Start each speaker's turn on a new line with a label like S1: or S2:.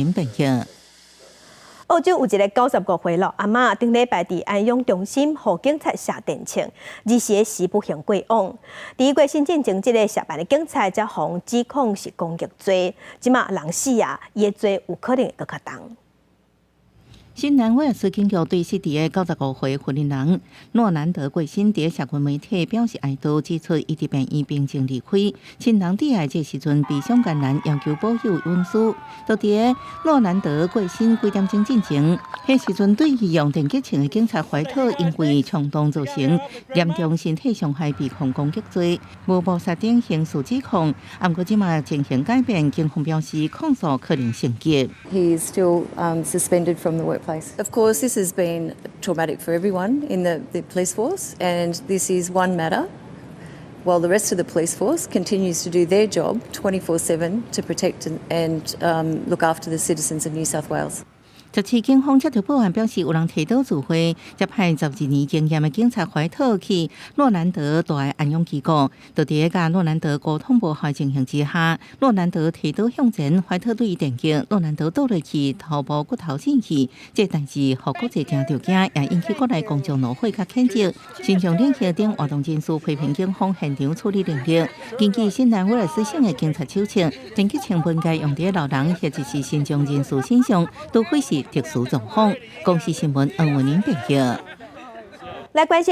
S1: 民朋友。
S2: 澳洲有一个95岁老阿嬷，顶礼拜伫安养中心互警察下电枪，24时不幸过往。伫过身进前，即个下班的警察才互指控是攻击罪，即马人死啊，伊的罪有可能会搁较重。
S1: 新南威尔斯警局对失伫的95岁福林人诺兰德过身伫社群媒体表示哀悼，指出伊伫病院病情离开，亲人伫爱这时阵被上感染，要求保有隐私。就伫诺兰德过身几点钟进前，迄时阵对伊用电击枪的警察怀特因为冲动造成严重身体伤害被控攻击罪，无谋杀等刑事指控。不过即马情形改变，警方表示控诉可能成立。
S3: He is still suspended from the workplace. Of course, this has been traumatic for everyone in the police force, and this is one matter, while the rest of the police force continues to do their job 24/7 to protect and look after the citizens of New South Wales.
S1: 这次警方接到报案，表示有人提刀自毁，才派12年经验的警察怀特去诺兰德大的安养机构。就伫甲诺兰德沟通无效情形之下，诺兰德提刀向前，怀特对伊电击，诺兰德倒落去，头部骨头进去。这代志互国际真着惊，也引起国内公众怒火甲谴责。新上领袖等活动人士批评警方现场处理能力。根据新南威尔斯省的警察手册，电击枪本该用伫老人或者是新疆人士身上，除非是特殊状况。公司新闻黄文玲报道。
S2: 来关心